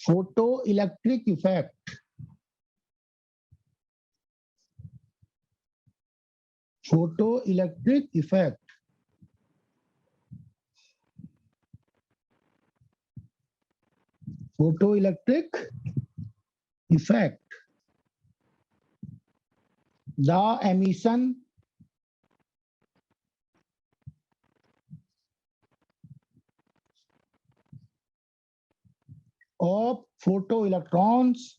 photoelectric effect. Photoelectric effect. Photoelectric effect. The emission of photoelectrons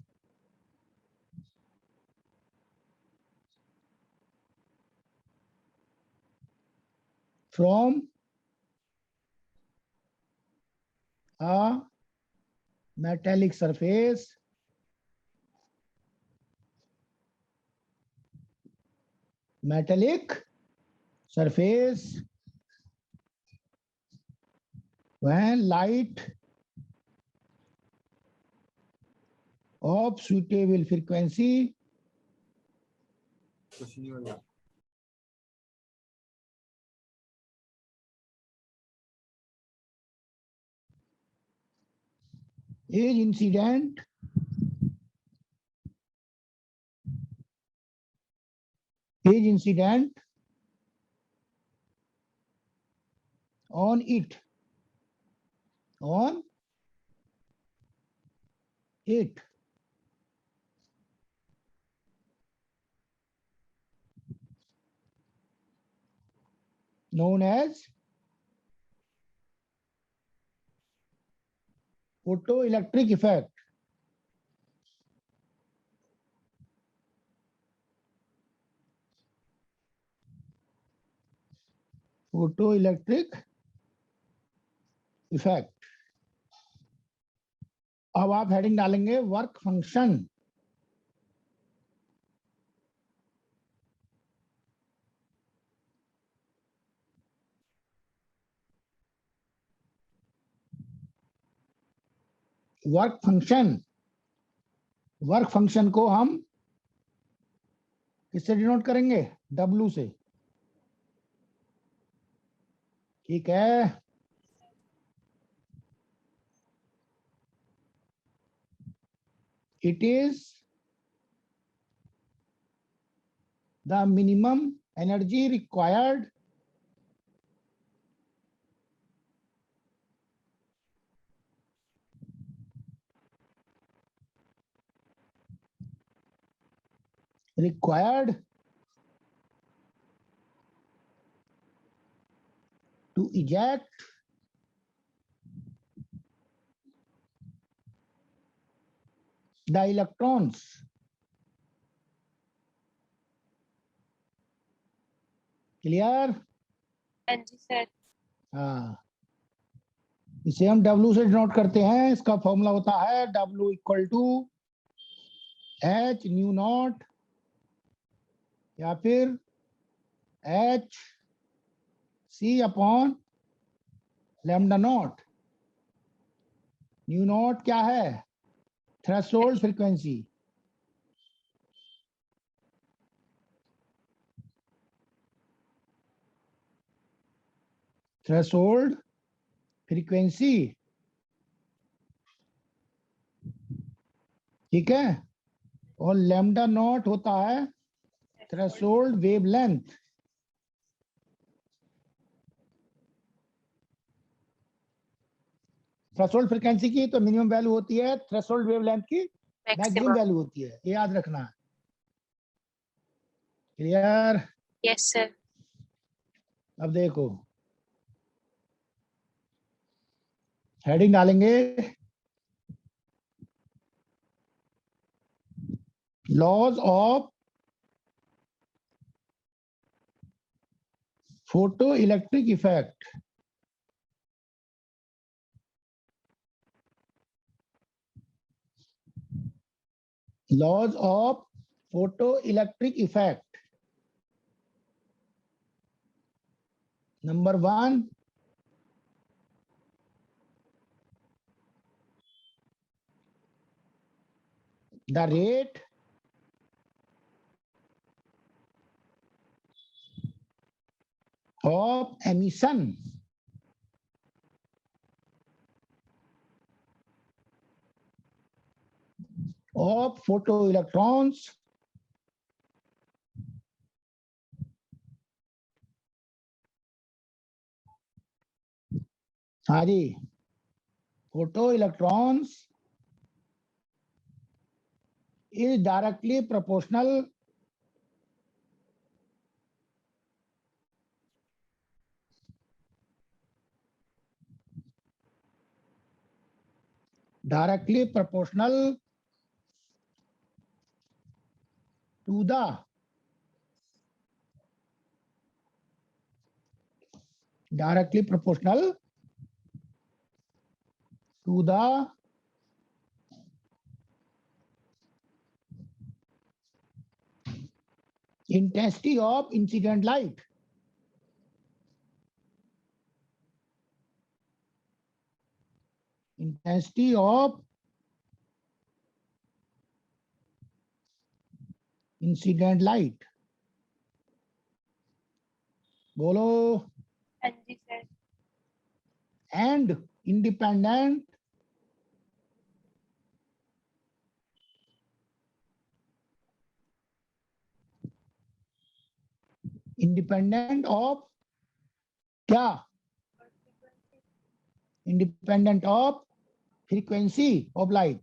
from a metallic surface when light of suitable frequency is incident on it known as photoelectric effect. Photoelectric effect. अब आप heading डालेंगे work function. Work function को हम किससे denote करेंगे? W से. ठीक है. It is the minimum energy required to eject the electrons. Clear? हाँ जी सर. हाँ, इसे हम W से डिनोट करते हैं. इसका फॉर्मूला होता है W equal to H nu naught या फिर H C upon lambda naught. Nu naught क्या है? Threshold frequency. Threshold frequency. ठीक है. और लैम्डा नॉट होता है थ्रेशोल्ड वेवलेंथ. थ्रेशोल्ड फ्रीक्वेंसी की तो मिनिमम वैल्यू होती है, थ्रेशोल्ड वेवलेंथ की मैक्सिमम वैल्यू होती है. ये याद रखना. क्लियर? Yes sir. अब देखो हेडिंग डालेंगे laws of photoelectric effect. Laws of photoelectric effect. Number 1, the rate of emission of photoelectrons हाँ जी, photoelectrons is directly proportional to the intensity of incident light. Intensity of incident light. बोलो. हाँ जी sir. And independent of क्या? Independent of frequency of light.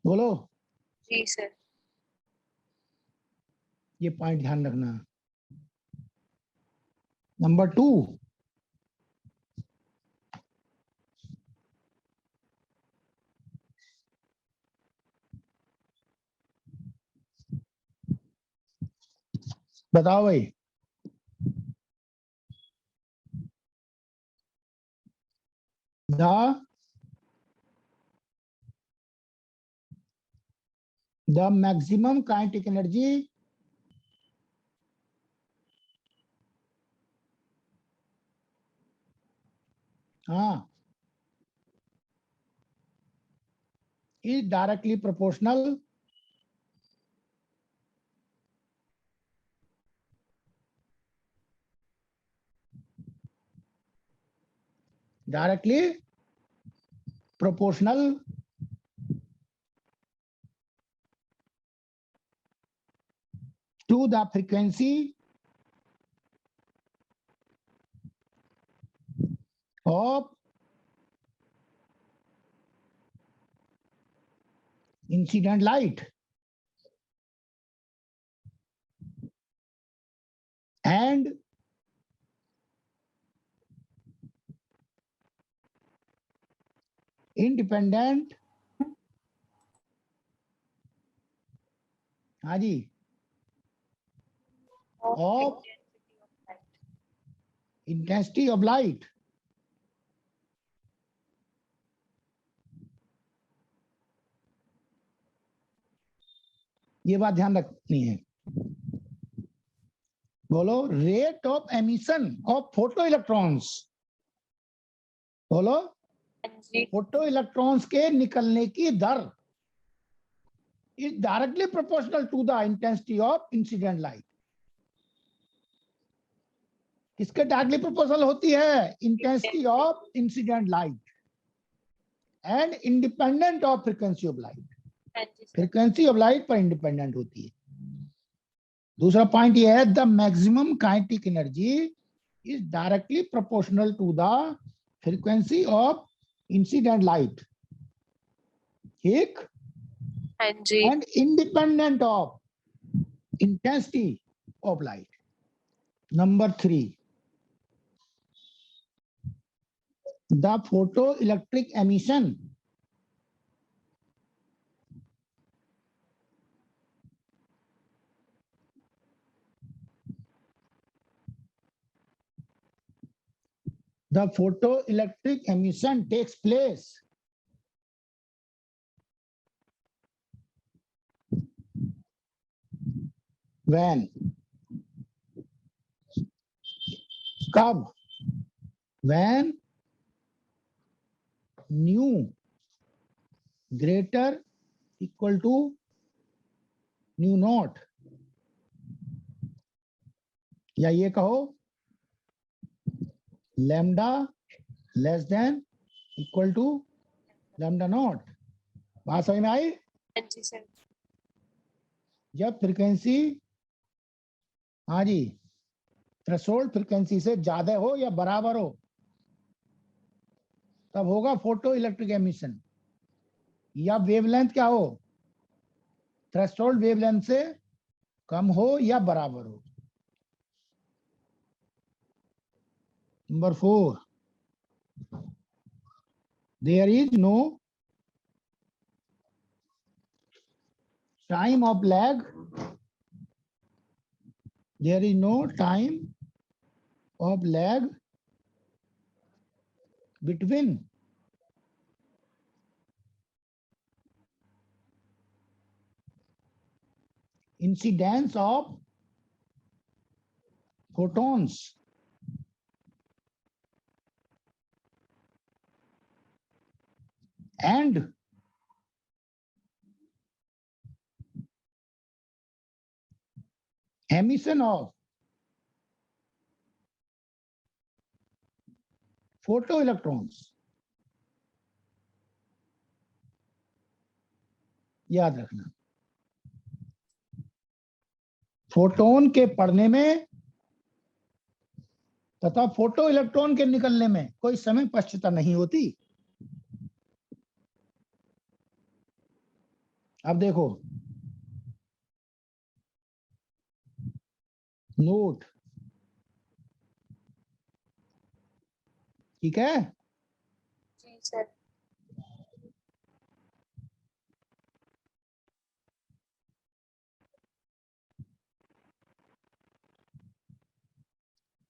बोलो. जी sir. ये point ध्यान रखना. Number 2, बताओ भाई. The maximum kinetic energy is directly proportional to the frequency of incident light and independent हाँ जी of intensity of light. ये बात ध्यान रखनी है. बोलो. Rate of emission of photo electrons. बोलो. हाँ जी. फोटो इलेक्ट्रॉन्स के निकलने की दर is directly proportional to the intensity of incident light. किसके डायरेक्टली प्रोपोर्शनल होती है? Intensity of incident light and independent of frequency of light. हाँ जी सर. फ्रीक्वेंसी ऑफ लाइट पर इंडिपेंडेंट होती है. दूसरा पॉइंट ये है, the maximum kinetic energy is directly proportional to the frequency of incident light. ठीक. हाँ जी. And independent of intensity of light. Number 3, the photoelectric emission takes place when कब? when nu greater equal to nu naught. या ये कहो lambda less than equal to lambda naught. बात समझ में आई? हाँ जी सर। जब फ्रीक्वेंसी, हाँ जी, थ्रेशोल्ड फ्रीक्वेंसी से ज्यादा हो या बराबर हो तब होगा फोटो इलेक्ट्रिक एमिशन। या वेवलेंथ क्या हो, थ्रेशोल्ड वेवलेंथ से कम हो या बराबर हो। Number 4, there is no time of lag, there is no time of lag between incidence of photons and emission of photoelectrons। याद रखना, फोटोन के पड़ने में तथा फोटो इलेक्ट्रॉन के निकलने में कोई समय पश्चिमता नहीं होती। अब देखो, नोट, ठीक है? जी sir.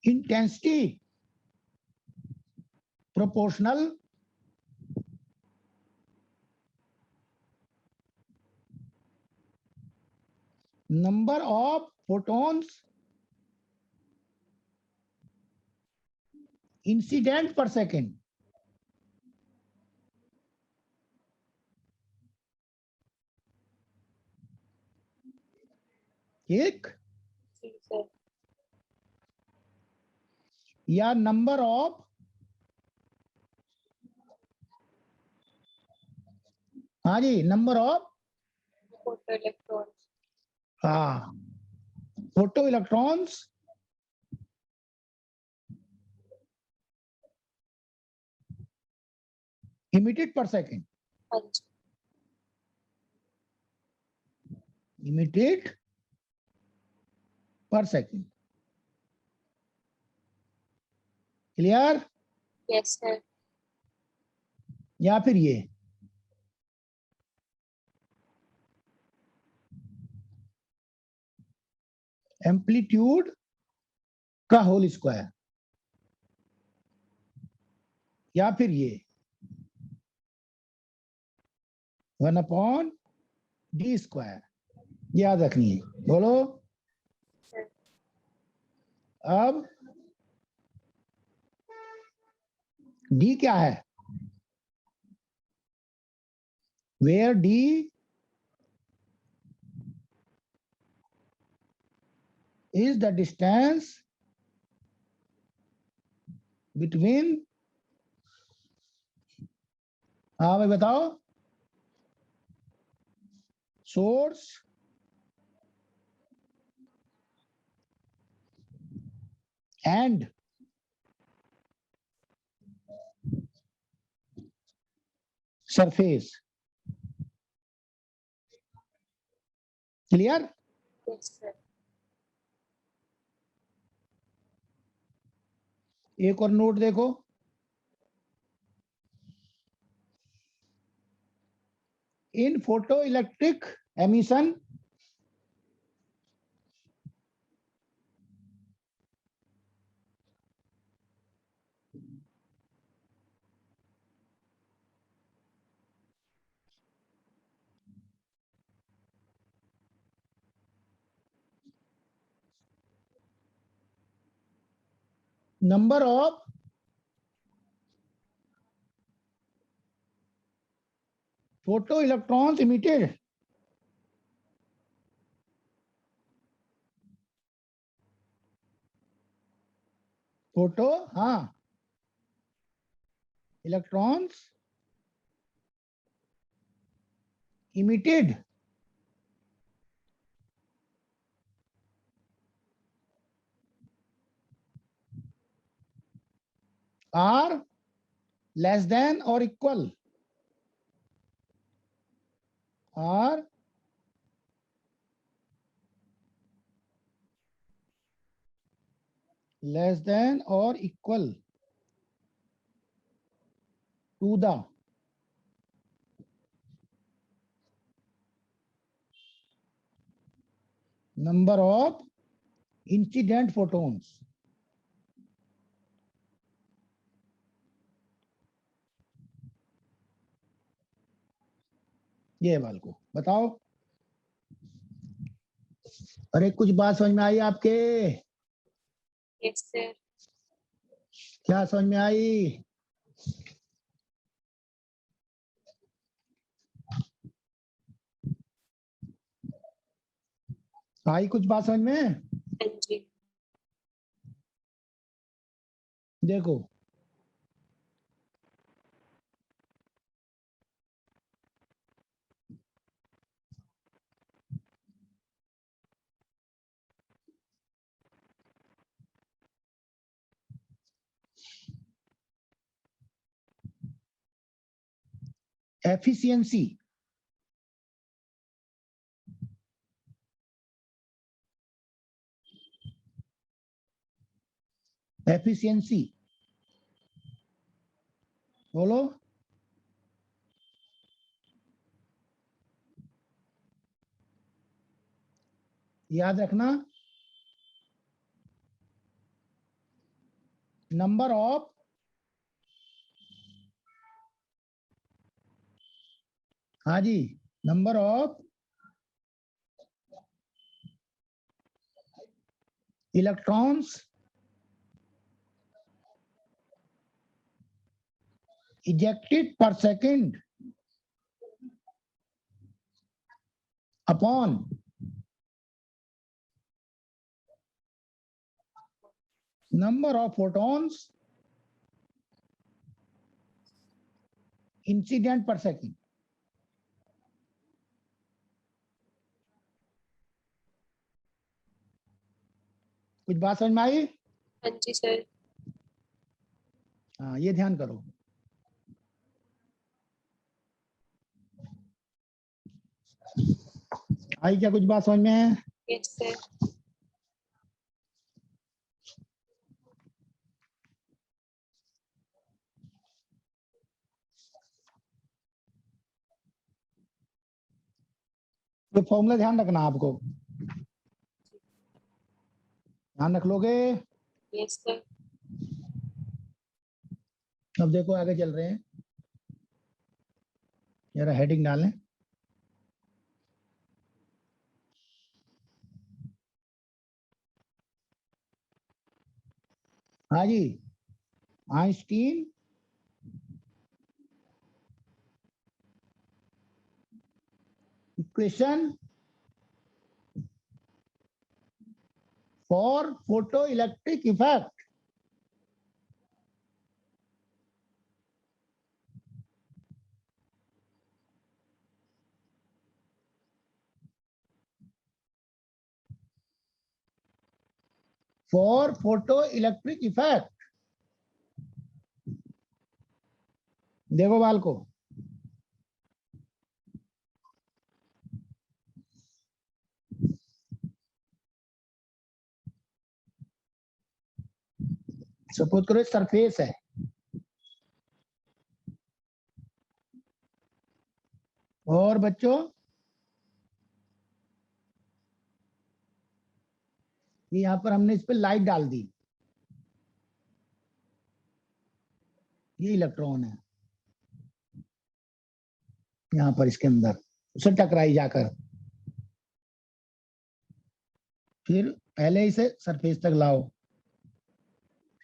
Intensity proportional number of photons incident per second। एक, जी सर। या नंबर ऑफ, हाँ जी, नंबर ऑफ, फोटो इलेक्ट्रॉन। हाँ, photo electrons emitted per second, हाँ जी। emitted per second। Clear? Yes sir. या फिर ये एम्पलीट्यूड का होल स्क्वायर, या फिर ये 1/d स्क्वायर। याद रखनी है, बोलो। सर। अब d क्या है? Where d is the distance between, हाँ भाई बताओ, source and surface. Clear? Yes sir. एक और नोट देखो, in photo electric emission number of photo electrons emitted photo, हाँ, electrons emitted are less than or equal, are less than or equal to the number of incident photons. ये बाल को बताओ। अरे कुछ बात समझ में आई आपके? Yes, sir. क्या समझ में आई? आई कुछ बात समझ में? हाँ जी। देखो efficiency बोलो। याद रखना नंबर ऑफ हाँ जी number of electrons ejected per second upon number of photons incident per second. कुछ बात समझ में आई? हाँ जी सर। हाँ ये ध्यान करो। आई क्या कुछ बात समझ में? Yes, sir. तो फॉर्मूला ध्यान रखना आपको, ध्यान रख लोगे? Yes, sir. अब देखो आगे चल रहे हैं, जरा हेडिंग डालें। हाँ जी Einstein equation for photoelectric effect. For photoelectric effect. देखो बाल को, सपोज करो सरफेस है, और बच्चों ये यहां पर हमने इस पे लाइट डाल दी, ये इलेक्ट्रॉन है यहां पर इसके अंदर, उसे टकराई जाकर, फिर पहले इसे सरफेस तक लाओ,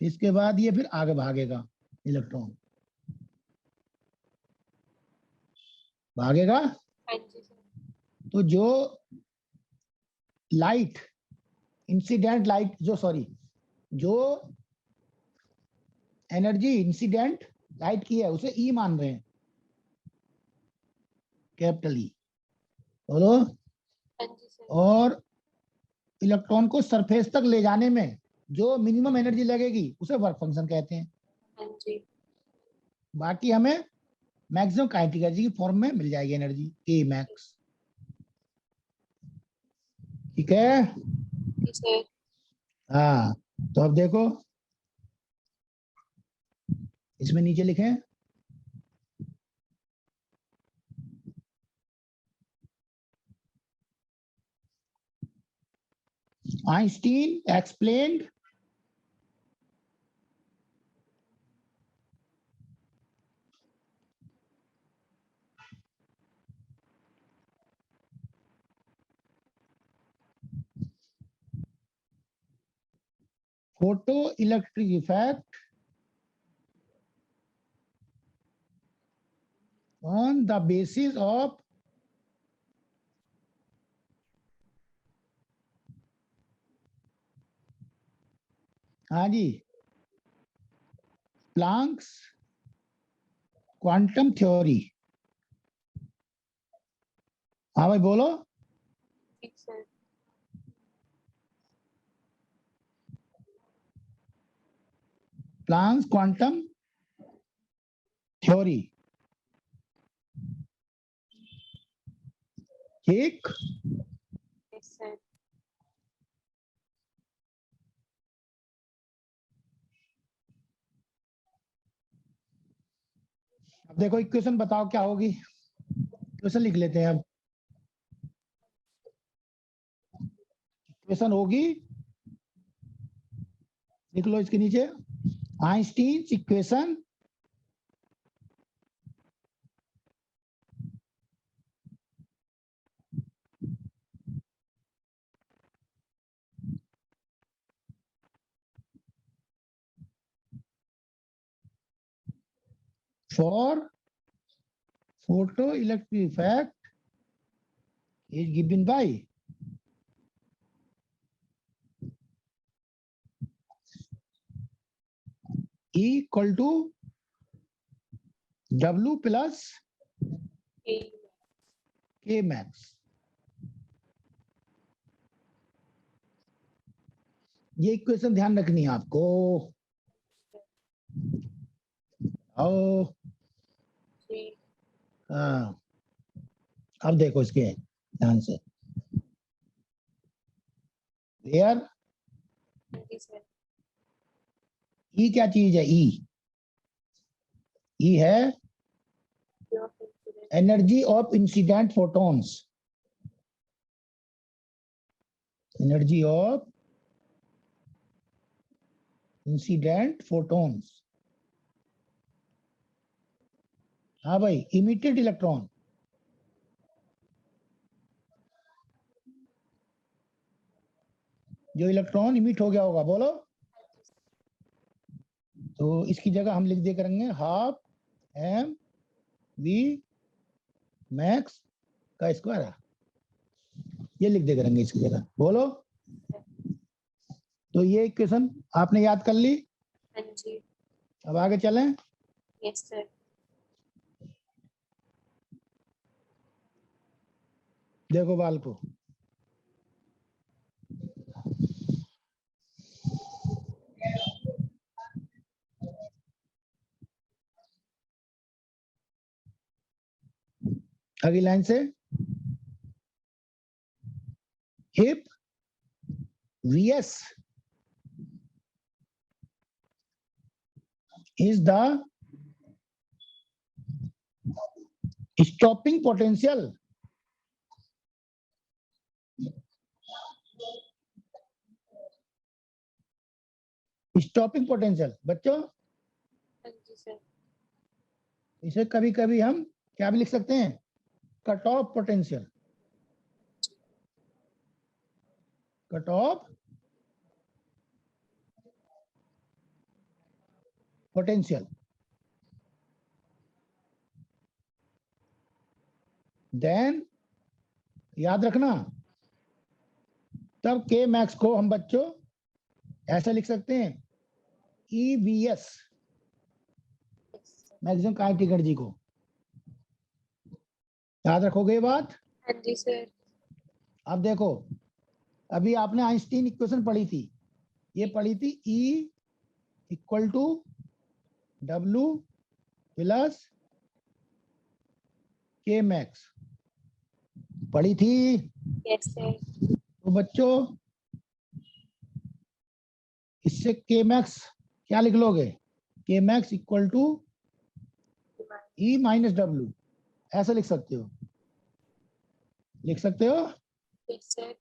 फिर इसके बाद ये फिर आगे भागेगा, इलेक्ट्रॉन भागेगा। हाँ जी सर। तो जो लाइट इंसिडेंट लाइट जो एनर्जी इंसिडेंट लाइट की है उसे ई मान रहे हैं, कैपिटल ई। बोलो। हाँ जी सर। और इलेक्ट्रॉन को सरफेस तक ले जाने में जो मिनिमम एनर्जी लगेगी उसे वर्क फंक्शन कहते हैं। हाँ जी। बाकी हमें मैक्सिमम काइनेटिक एनर्जी की फॉर्म में मिल जाएगी एनर्जी के मैक्स। ठीक है। जी सर। हाँ, तो अब देखो इसमें नीचे लिखे Einstein explained photo electric effect on the basis of हाँ जी प्लांक्स क्वांटम थ्योरी। हाँ भाई बोलो। ठीक सर। Planck's quantum theory. ठीक। Yes sir. अब देखो इक्वेशन बताओ क्या होगी, इक्वेशन लिख लेते हैं। अब इक्वेशन होगी, लिख लो इसके नीचे, Einstein equation for photoelectric effect is given by E equal to W plus K max। ये इक्वेशन ध्यान रखनी है आपको। आओ। जी। हाँ, अब देखो इसके ध्यान से, यार हाँ जी सर। ई क्या चीज है? ई है energy of incident photons, energy of incident photons. हाँ भाई, इमिटेड इलेक्ट्रॉन, जो इलेक्ट्रॉन इमिट हो गया होगा, बोलो। तो इसकी जगह हम लिख दे करेंगे हाफ एम वी मैक्स का स्क्वायर है, ये लिख दे करेंगे इसकी जगह, बोलो। तो ये इक्वेशन आपने याद कर ली। हाँ जी। अब आगे चलें। Yes sir. देखो बाल को, अगली लाइन से, हिप VS is the stopping potential stopping potential. बच्चों हाँ जी सर। इसे कभी कभी हम क्या भी लिख सकते हैं, cut off potential, cut off potential. Then याद रखना, तब के मैक्स को हम बच्चों ऐसा लिख सकते हैं ईवीएस, मैक्सिमम काइनेटिक एनर्जी को। याद रखोगे ये बात? हाँ जी सर। अब देखो, अभी आपने आइंस्टीन इक्वेशन पढ़ी थी, ये पढ़ी थी E equal to W plus K max, पढ़ी थी। Yes sir. तो बच्चों इससे के मैक्स क्या लिख लोगे? K max equal to E minus W, ऐसा लिख सकते हो, लिख सकते हो। Yes sir.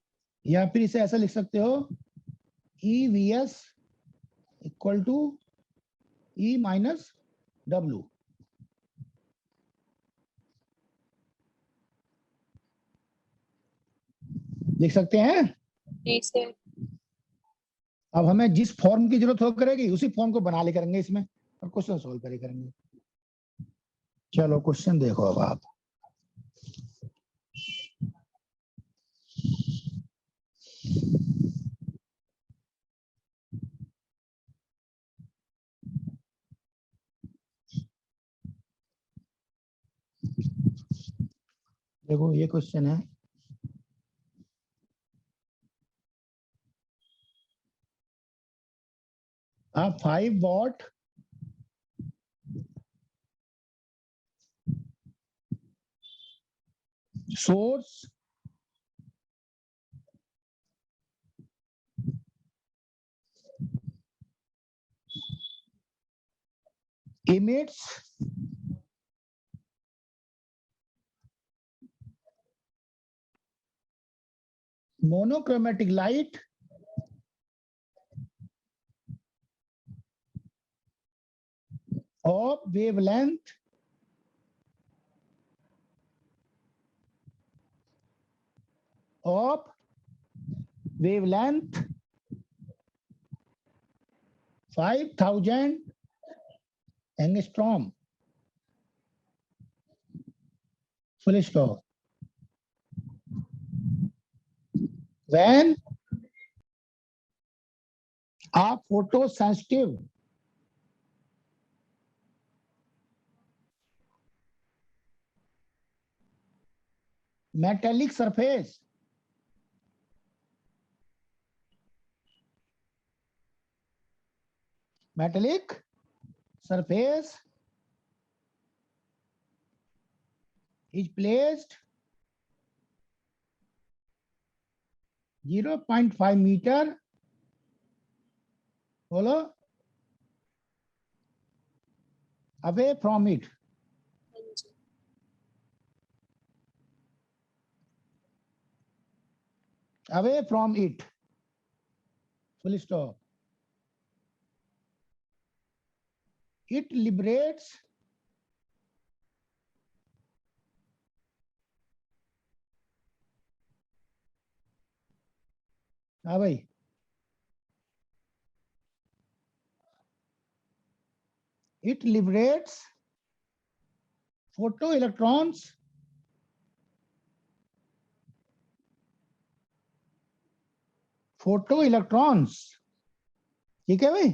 या फिर इसे ऐसा लिख सकते हो, EVS equal to E minus W। लिख सकते हैं। जी सर। अब हमें जिस फॉर्म की जरूरत हो करेगी उसी फॉर्म को बना ले करेंगे इसमें, और क्वेश्चन सॉल्व करे करेंगे। चलो क्वेश्चन देखो अब आप। देखो ये क्वेश्चन है, a 5 watt source emits monochromatic light of wavelength of wavelength 5000 angstrom, full stop. When a photosensitive metallic surface is placed 0.5 meter, बोलो, away from it, हाँ जी। away from it, full stop. It liberates हाँ भाई, it liberates photoelectrons ठीक है भाई,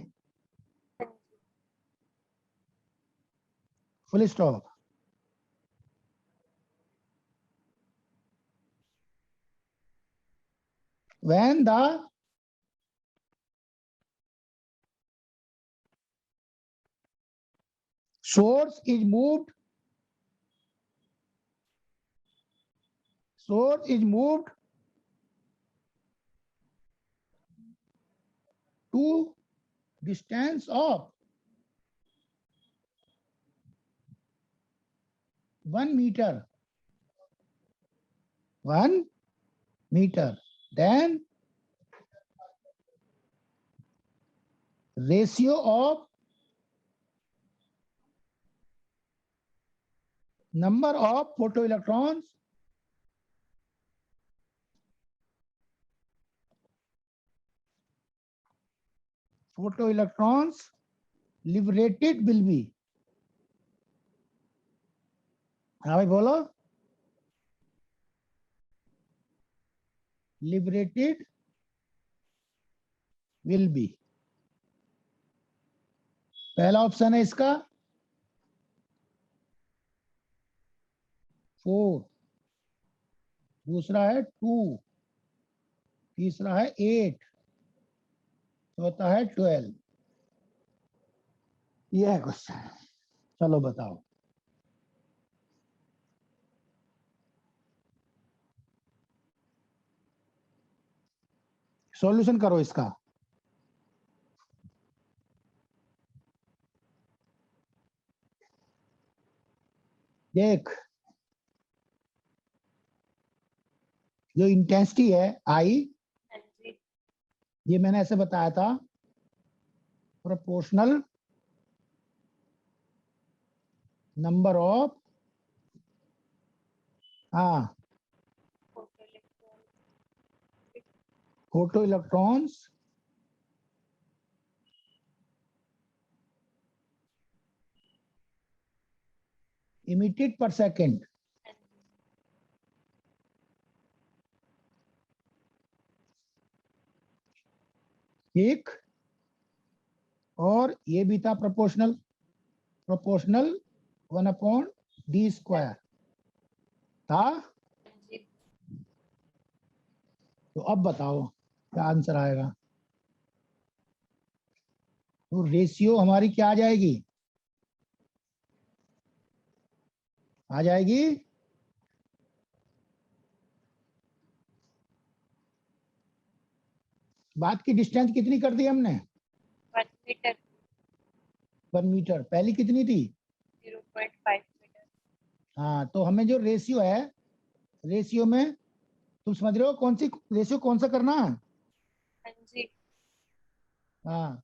full stop. When the source is moved to distance of 1 meter, then ratio of number of photoelectrons liberated will be, हाँ भाई बोलो, liberated will be, पहला option है इसका 4, दूसरा है 2, तीसरा है 8, चौथा है 12। यह है क्वेश्चन। चलो बताओ। सॉल्यूशन करो इसका। देख, जो इंटेंसिटी है आई, हाँ जी, ये मैंने ऐसे बताया था, प्रोपोर्शनल नंबर ऑफ, हाँ, photo electron, photo electrons emitted per second। हाँ जी, ठीक, और ये भी था प्रोपोर्शनल, प्रोपोर्शनल 1/d² था। हाँ जी, तो अब बताओ क्या आंसर आएगा। तो रेशियो हमारी क्या आ जाएगी, आ जाएगी बात की डिस्टेंस कितनी कर दी हमने, 1 मीटर, 1 मीटर। पहली कितनी थी, 0.5 मीटर। हाँ। तो हमें जो रेशियो है, रेशियो में तुम समझ रहे हो कौन सी रेशियो, कौन सा करना है। हाँ जी, हाँ,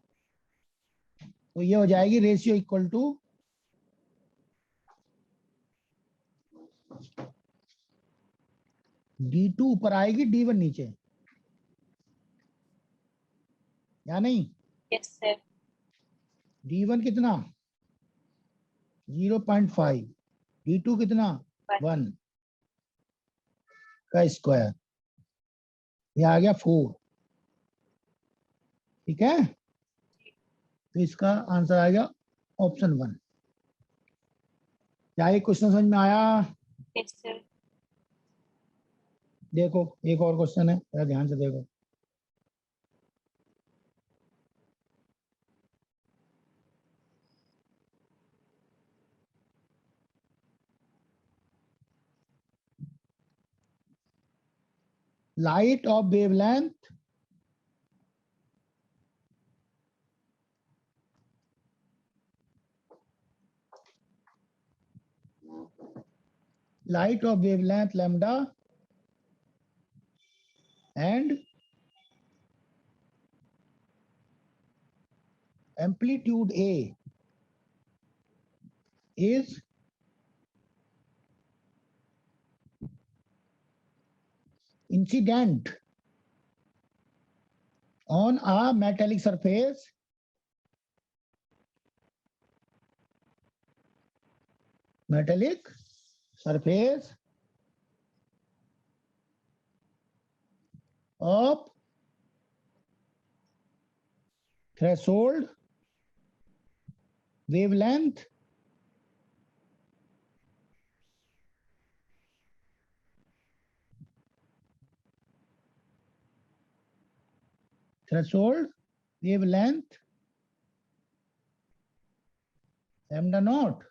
तो ये हो जाएगी रेशियो इक्वल टू D2 ऊपर आएगी, D1 नीचे, या नहीं। यस सर, D1 कितना 0.5, D2 कितना 1। 1 का स्क्वायर, ये आ गया 4। ठीक है, तो इसका आंसर आएगा ऑप्शन 1। क्या ये क्वेश्चन समझ में आया। यस सर, देखो एक और क्वेश्चन है, जरा ध्यान से देखो। Light of wavelength lambda and amplitude A is incident on a metallic surface of threshold wavelength lambda naught।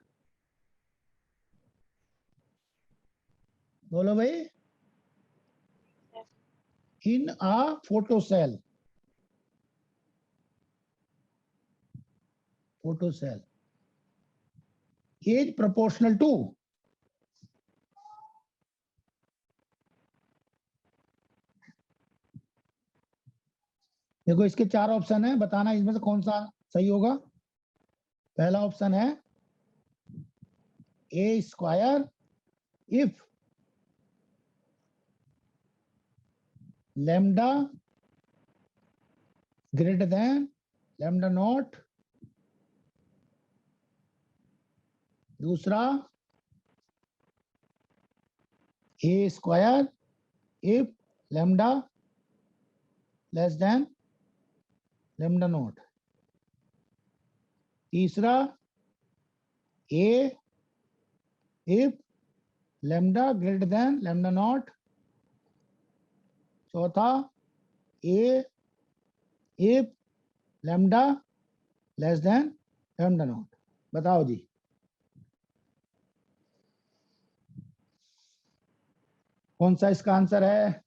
बोलो भाई, in a photocell is proportional to, देखो इसके 4 ऑप्शन है, बताना इसमें से कौन सा सही होगा। पहला ऑप्शन है a square if lambda greater than lambda naught। दूसरा a square if lambda less than lambda naught। तीसरा a if lambda greater than lambda naught. चौथा a if lambda less than lambda naught. बताओ जी। कौन सा इसका answer है?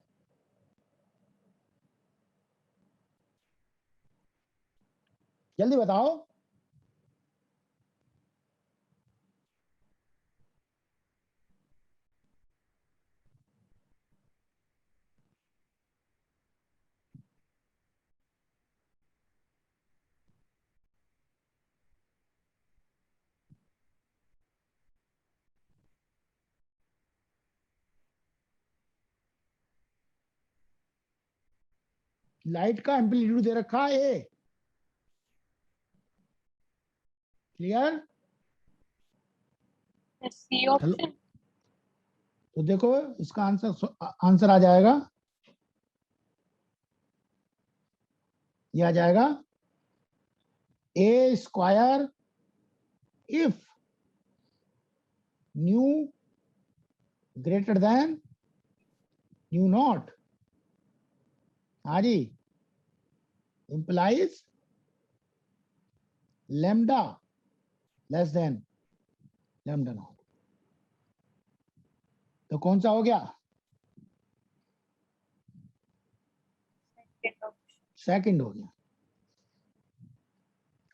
जल्दी बताओ। लाइट का एम्पलीट्यूड दे रखा है a. Clear? C hello, option. तो देखो इसका आंसर आ जाएगा, ये आ जाएगा a square if nu greater than nu naught. हाँ जी, implies lambda less than lambda naught. तो कौन सा हो गया? सेकंड हो गया।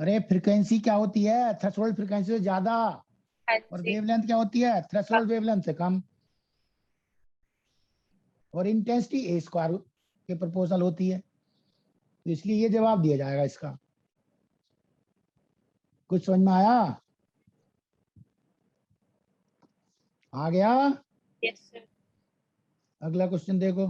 अरे फ्रीक्वेंसी क्या होती है? थ्रेशोल्ड फ्रीक्वेंसी से ज्यादा, हाँ और जी। वेवलेंथ क्या होती है? थ्रेशोल्ड वेवलेंथ से कम। और इंटेंसिटी ए स्क्वायर के प्रोपोर्शनल होती है, तो इसलिए ये जवाब दिया जाएगा इसका। कुछ समझ में आया? आ गया? Yes sir. अगला क्वेश्चन देखो।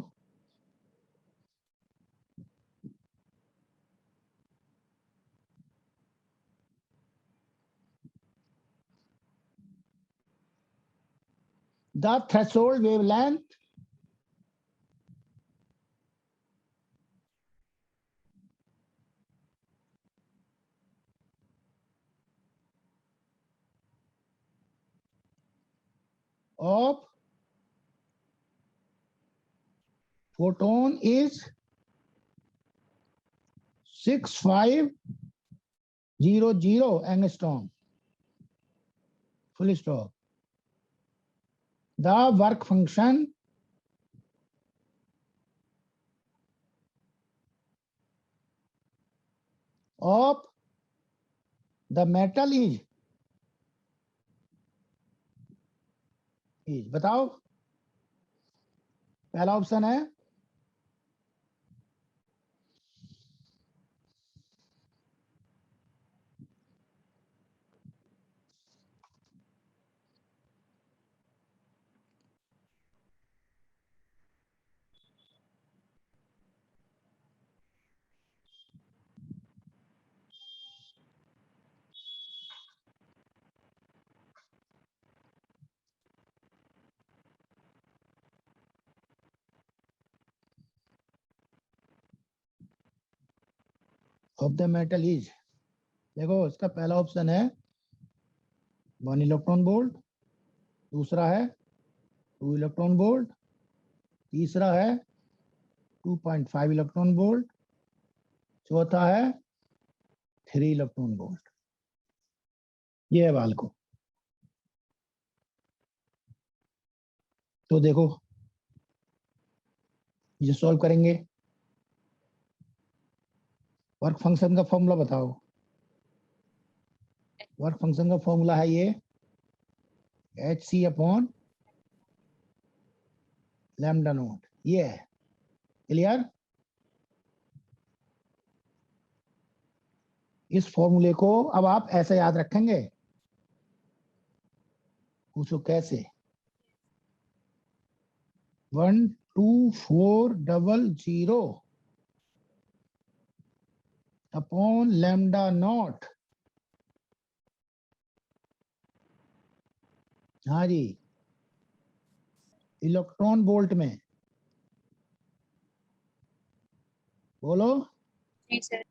The threshold wavelength of photon is 6500 angstrom. Full stop. The work function of the metal is बताओ। पहला ऑप्शन है ऑफ द मेटल इज, देखो इसका पहला ऑप्शन है 1 इलेक्ट्रॉन वोल्ट, दूसरा है 2 इलेक्ट्रॉन वोल्ट, तीसरा है 2.5 इलेक्ट्रॉन वोल्ट, चौथा है 3 इलेक्ट्रॉन वोल्ट। ये है बाल को। तो देखो ये सॉल्व करेंगे। वर्क फंक्शन का फॉर्मूला बताओ। वर्क फंक्शन का फॉर्मूला है ये H C upon lambda naught, ये है। क्लियर? इस फॉर्मूले को अब आप ऐसे याद रखेंगे? पूछो कैसे? 12400 अपॉन लैम्डा नॉट। हाँ जी, इलेक्ट्रॉन वोल्ट में। बोलो। जी सर।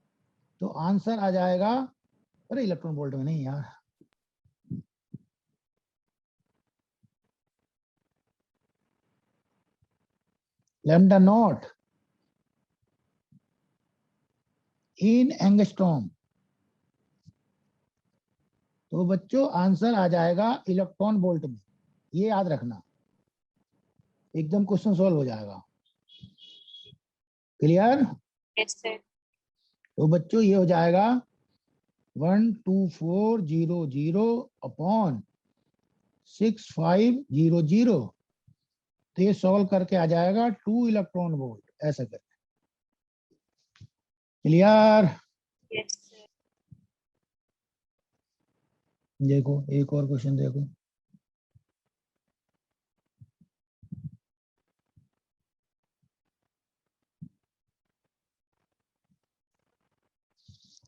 तो आंसर आ जाएगा, अरे इलेक्ट्रॉन वोल्ट में नहीं यार, लैम्डा नॉट इन एंगस्ट्रॉम। तो बच्चों आंसर आ जाएगा इलेक्ट्रॉन वोल्ट में, ये याद रखना, एकदम क्वेश्चन सॉल्व हो जाएगा। क्लियर? Yes, sir. तो बच्चों ये हो जाएगा 12400 अपॉन 6500। तो ये सॉल्व करके आ जाएगा 2 इलेक्ट्रॉन वोल्ट, ऐसा करके। क्लियर? Yes, sir. देखो एक और क्वेश्चन देखो।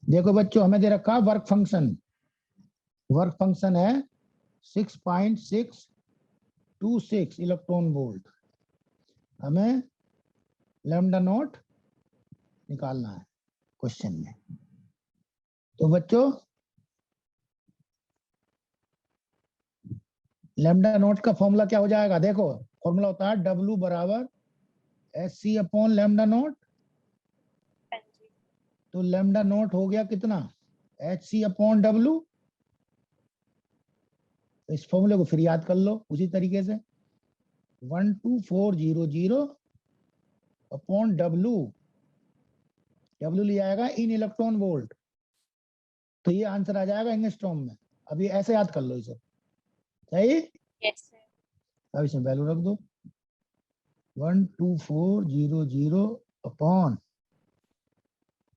देखो बच्चों हमें दे रखा वर्क फंक्शन। वर्क फंक्शन है 6.626 इलेक्ट्रॉन वोल्ट। हमें लैम्डा नॉट निकालना है क्वेश्चन में। तो बच्चों लैम्डा नॉट का फॉर्मूला क्या हो जाएगा? देखो फॉर्मूला होता है W बराबर SC अपॉन लैम्डा नॉट। हाँ जी। तो लैम्डा नॉट हो गया कितना? HC upon W। इस फॉर्मूले को फिर याद कर लो उसी तरीके से, 12400 अपॉन W। W लिया आएगा इन इलेक्ट्रॉन वोल्ट, तो ये आंसर आ जाएगा एंगस्ट्रॉम में। अब ये ऐसे याद कर लो इसे, सही? Yes, sir. अब इसमें वैल्यू रख दो 12400 अपॉन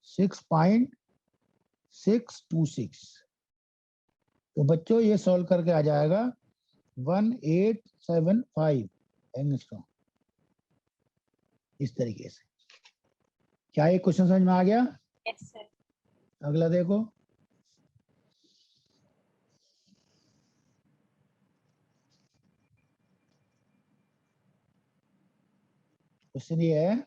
6.626। तो बच्चों ये सॉल्व करके आ जाएगा 1875 एंगस्ट्रॉम, इस तरीके से। क्या ये क्वेश्चन समझ में आ गया? Yes, sir. अगला देखो। क्वेश्चन ये है,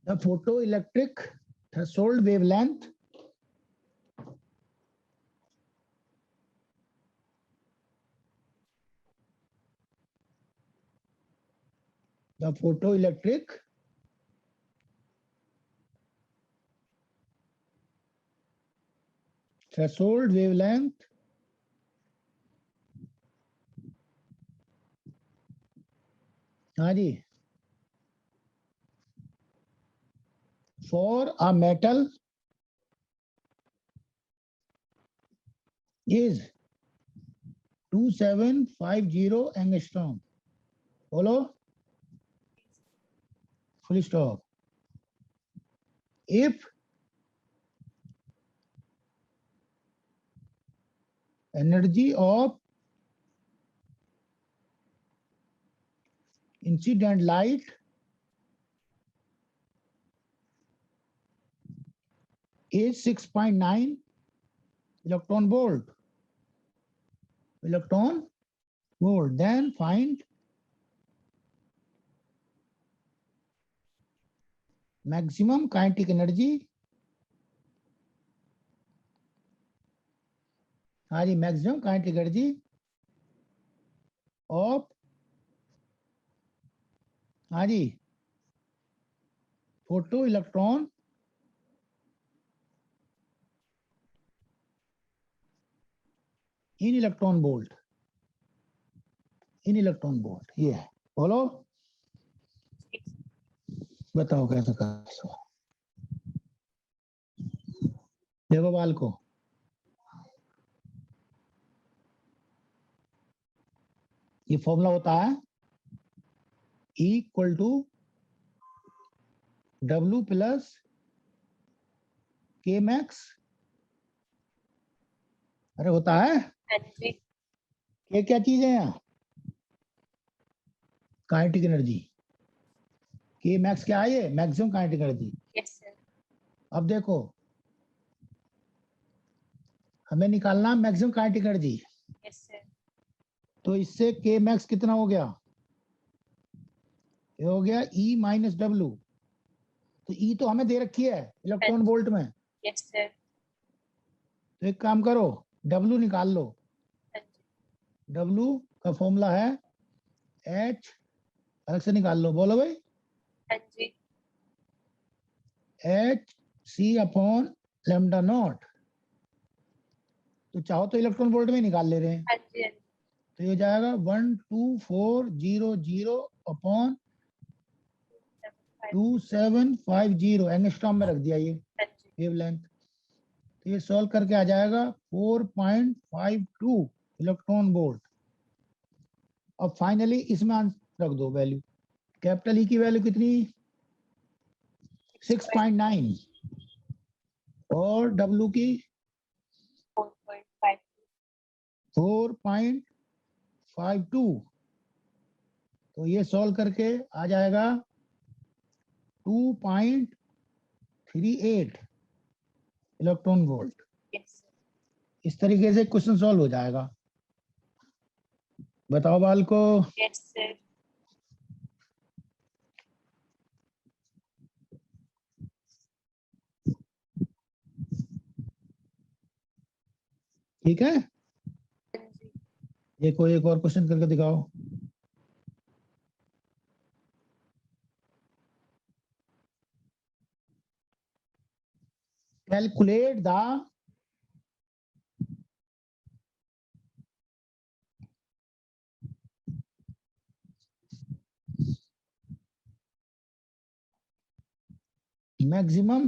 the photoelectric threshold wavelength the photoelectric threshold wavelength हाँ जी, for a metal is 2750 angstrom। बोलो, full stop। if energy of incident light is 6.9 electron volt, then find maximum kinetic energy। हाँ जी, maximum kinetic energy of, हाँ जी, photo electron in electron volt, in electron volt, ये है। बोलो, बताओ कैसे कर। देखो बाल को, ये फॉर्मूला होता है E equal to W plus K max. अरे होता है, हाँ जी। ये क्या चीज है यहाँ? Kinetic energy. K मैक्स क्या है? ये maximum kinetic energy. Yes, sir. अब देखो हमें निकालना मैक्सिमम काइनेटिक एनर्जी। तो इससे के मैक्स कितना हो गया? ये हो गया E माइनस डब्ल्यू। तो E तो हमें दे रखी है इलेक्ट्रॉन वोल्ट में। Yes, sir. तो एक काम करो, W निकाल लो। हाँ जी। W का फॉर्मूला है H, अलग से निकाल लो, बोलो भाई। हाँ जी। H C upon lambda not. तो चाहो तो इलेक्ट्रॉन वोल्ट में निकाल ले रहे हैं। हाँ जी। हाँ जी। तो ये हो जाएगा 12400 अपॉन 2750 एंगस्ट्रॉम में रख दिया ये हाँ जी। वेवलेंथ। तो ये सॉल्व करके आ जाएगा 4.52 इलेक्ट्रॉन वोल्ट। अब फाइनली इसमें आंसर रख दो वैल्यू। कैपिटल ई की वैल्यू कितनी? 6.9 और डब्ल्यू की 4.5. 4.52। तो ये सॉल्व करके आ जाएगा 2.38 इलेक्ट्रॉन वोल्ट। Yes, sir. इस तरीके से क्वेश्चन सॉल्व हो जाएगा। बताओ बाल को। Yes, sir. ठीक है, हाँ जी। देखो एक और क्वेश्चन करके दिखाओ। Calculate the maximum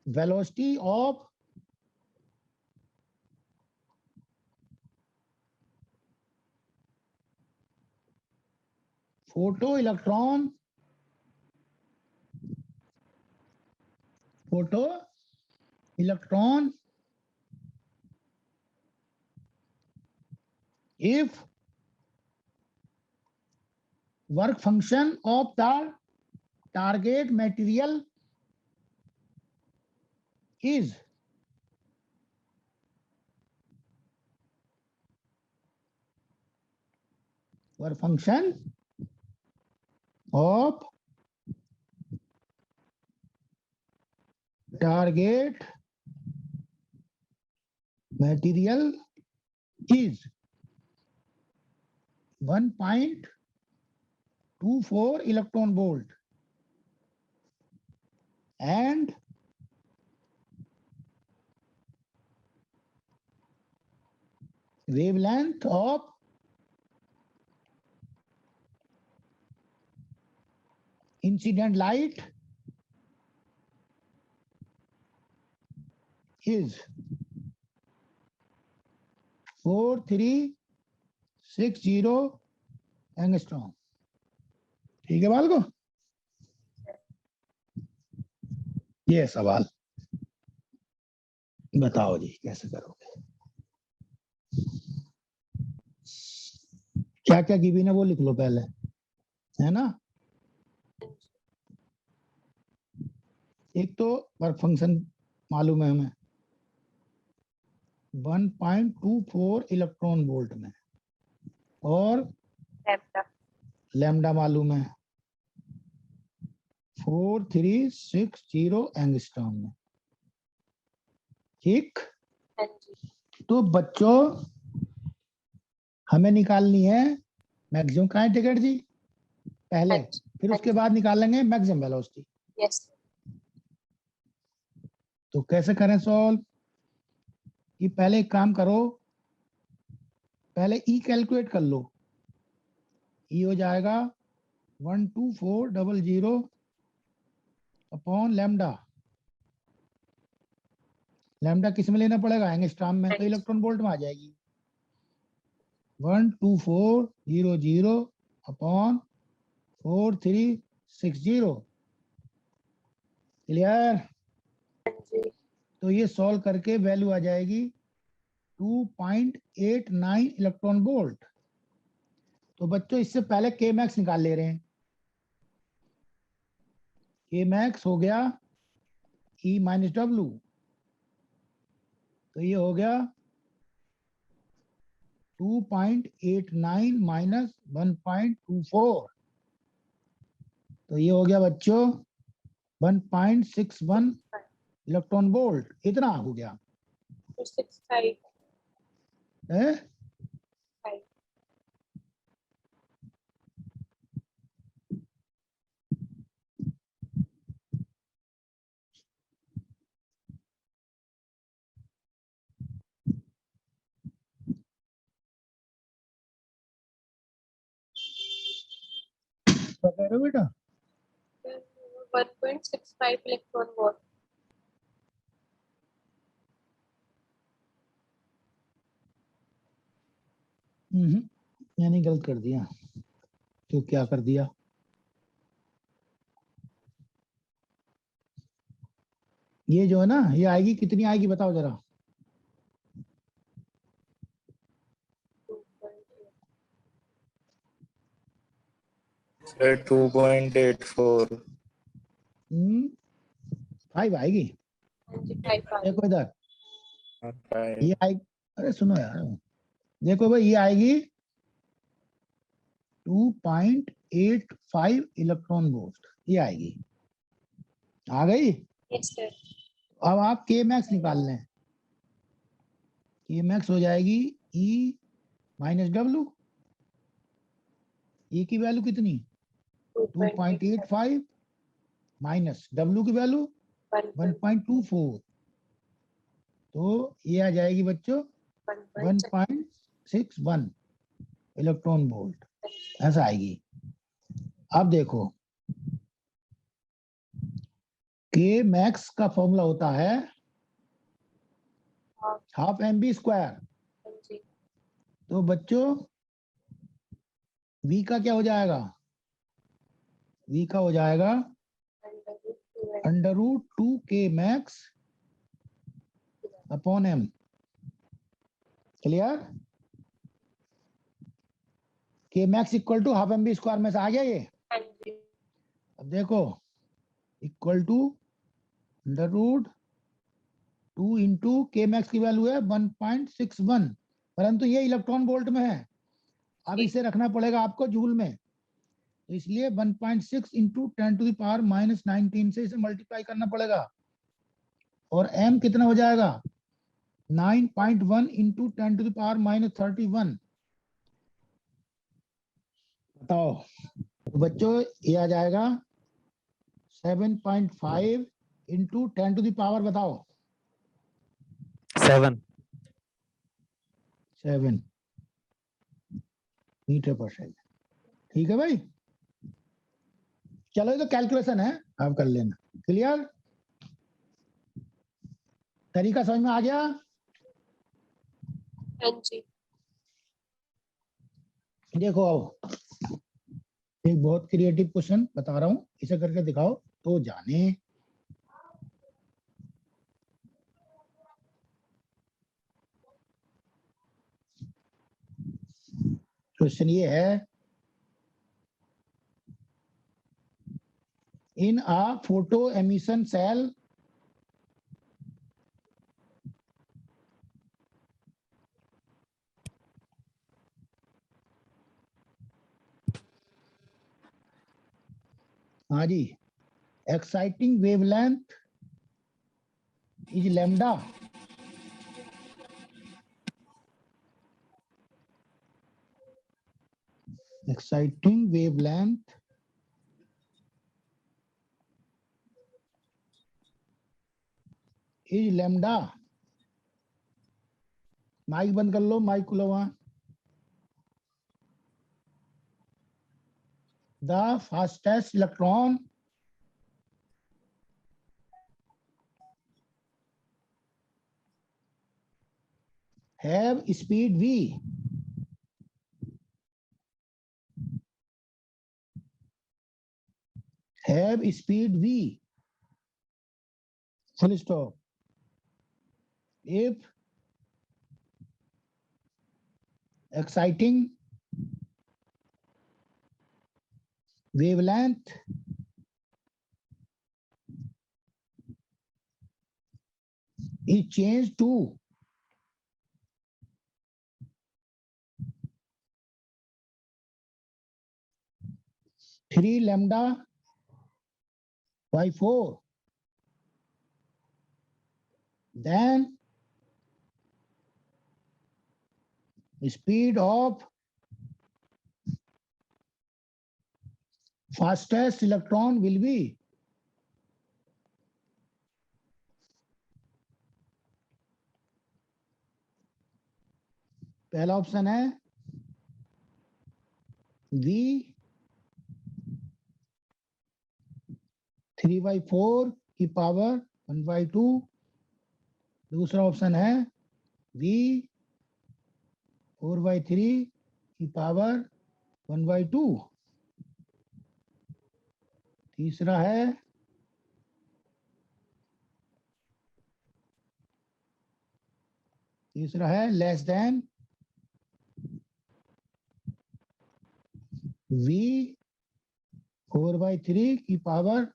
velocity of photoelectron if work function of the target material is work function of target material is 1.24 electron volt and wavelength of incident light is 4360 angstrom. ठीक है बाल को। ये सवाल बताओ जी कैसे करोगे। क्या क्या गिवन है वो लिख लो पहले, है ना। एक तो वर्क फंक्शन मालूम है हमें 1.24 इलेक्ट्रॉन वोल्ट में, और Lambda. लैम्डा मालूम है 4360 एंगस्ट्रॉम में। ठीक, हाँ जी। तो बच्चों हमें निकालनी है मैक्सिमम काइनेटिक एनर्जी पहले, हाँ जी। फिर हाँ उसके जी। बाद निकालेंगे मैक्सिमम वेलोसिटी। Yes, sir. तो कैसे करें सॉल्व? कि पहले एक काम करो, पहले ई कैलकुलेट कर लो। ई हो जाएगा 12400 अपॉन लैम्डा। लैम्डा किस में लेना पड़ेगा? एंगस्ट्रॉम में, तो इलेक्ट्रॉन वोल्ट में आ जाएगी। 12400 अपॉन 4360। क्लियर? हाँ जी। तो ये सॉल्व करके वैल्यू आ जाएगी 2.89 इलेक्ट्रॉन वोल्ट। तो बच्चों इससे पहले के मैक्स निकाल ले रहे हैं। के मैक्स हो गया E माइनस डब्ल्यू, तो ये हो गया 2.89 माइनस 1.24, तो ये हो गया बच्चों 1.61 इलेक्ट्रॉन वोल्ट, इतना हो गया 265 है। क्या कह रहे हो बेटा? 1.65 इलेक्ट्रॉन वोल्ट। मैंने गलत कर दिया, तो क्या कर दिया, ये जो है ना, ये आएगी कितनी आएगी बताओ जरा। 2.84। 5 आएगी। जी 5 देखो इधर, ये ये आएगी, अरे सुनो यार, देखो भाई ये आएगी 2.85 इलेक्ट्रॉन वोल्ट, ये आएगी, आ गई। Yes sir. अब आप के मैक्स निकाल लें, के मैक्स हो जाएगी E माइनस डब्ल्यू, E की वैल्यू कितनी 2.85 माइनस डब्ल्यू की वैल्यू 1.24, तो ये आ जाएगी बच्चों 1.61 इलेक्ट्रॉन वोल्ट, ऐसा आएगी। अब देखो के मैक्स का फॉर्मूला होता है हाफ एम बी स्क्वायर, जी तो बच्चों V का क्या हो जाएगा, V का हो जाएगा √2 K max upon M, clear. K max equal to half M V square में से आ गया ये। हाँ जी। अब देखो equal to √2 into K max की वैल्यू है 1.61, परंतु ये इलेक्ट्रॉन वोल्ट में है, अब इसे रखना पड़ेगा आपको जूल में, तो इसलिए 1.6 इंटू 10⁻⁻19 से इसे मल्टीप्लाई करना पड़ेगा, और m कितना हो जाएगा 9.1 इंटू 10⁻31, बताओ। तो बच्चों ये आ जाएगा 7.5 इंटू 10⁻, बताओ 7। 7 मीटर पर सेकंड, ठीक है भाई। चलो ये तो कैलकुलेशन है, आप कर लेना, क्लियर, तरीका समझ में आ गया। हाँ जी। देखो अब एक बहुत क्रिएटिव क्वेश्चन बता रहा हूँ, इसे करके दिखाओ तो जाने। क्वेश्चन ये है, in a photo emission cell हाँ जी, exciting wavelength is lambda, exciting wavelength is lambda, mic बंद कर लो, माइक खुला हुआ। The fastest electron have speed v, have speed v, full stop, if exciting wavelength is changed to three lambda by 4, then speed of fastest electron will be पहला option है v 3/4 की power 1/2, दूसरा option है v 4/3 की power 1/2, तीसरा है less than v 4/3 की power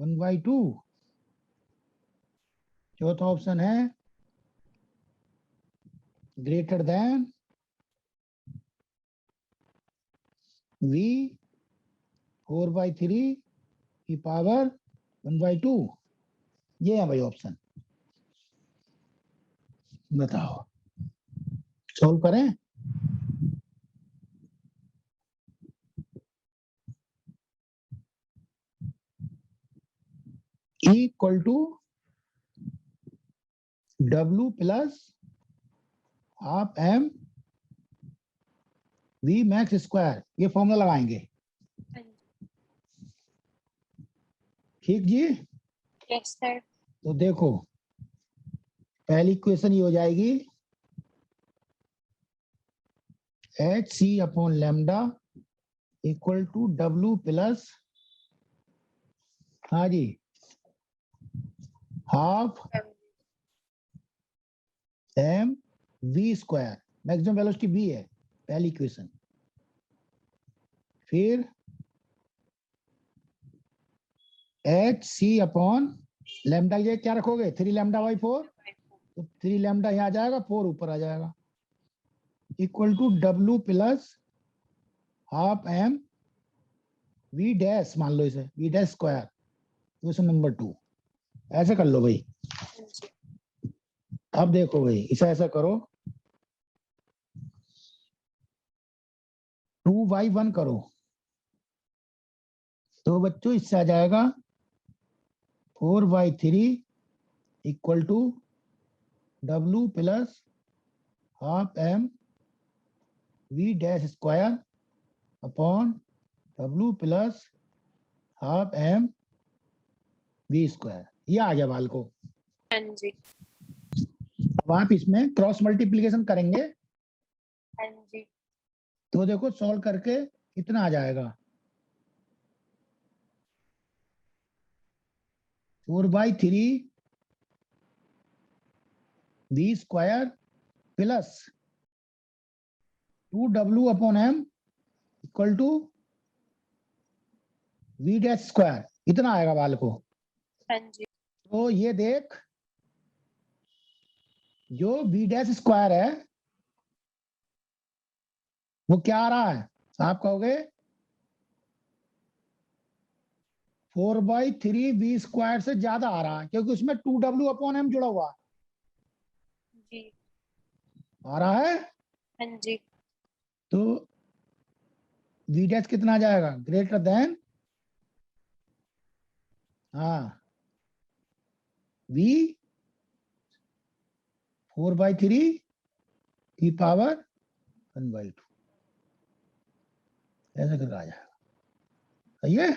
1/2, चौथा ऑप्शन है ग्रेटर देन v 4/3 की पावर 1/2। ये है भाई ऑप्शन, बताओ सॉल्व करें। E equal to W plus half m V max square, ये फॉर्मूला लगाएंगे। हाँ जी। ठीक जी, Yes, sir. तो देखो पहली इक्वेशन ये हो जाएगी HC upon lambda equal to W plus, हाँ जी, half m V square, maximum velocity V है पहली इक्वेशन। फिर HC अपॉन लैम्डा ये क्या रखोगे 3 लैम्डा बाई 4, तो 3 लैम्डा यहाँ आ जाएगा, 4 ऊपर आ जाएगा, equal to W plus half m V dash, मान लो इसे V dash square, question number 2। ऐसे कर लो भाई। हाँ जी। अब देखो भाई इसे ऐसा करो 2/1 करो, तो बच्चों इससे आ जाएगा 4/3 equal to W plus half m V dash square upon W plus half m V square, ये आ गया बाल को। हाँ जी। अब आप इसमें क्रॉस मल्टीप्लीकेशन करेंगे, हाँ जी। तो देखो सॉल्व करके कितना आ जाएगा 4/3 V square plus 2W upon m equal to V dash square, इतना आएगा बाल को। हाँ जी। तो ये देख जो V डैश स्क्वायर है वो क्या आ रहा है, आप कहोगे 4/3 V स्क्वायर से ज्यादा आ रहा है, क्योंकि उसमें 2W अपॉन m जुड़ा हुआ जी। आ रहा है। हाँ जी। तो V डैश कितना आ जाएगा ग्रेटर देन, हाँ V 4/3 की पावर 1/2, ऐसे करके आ जाएगा, सही है।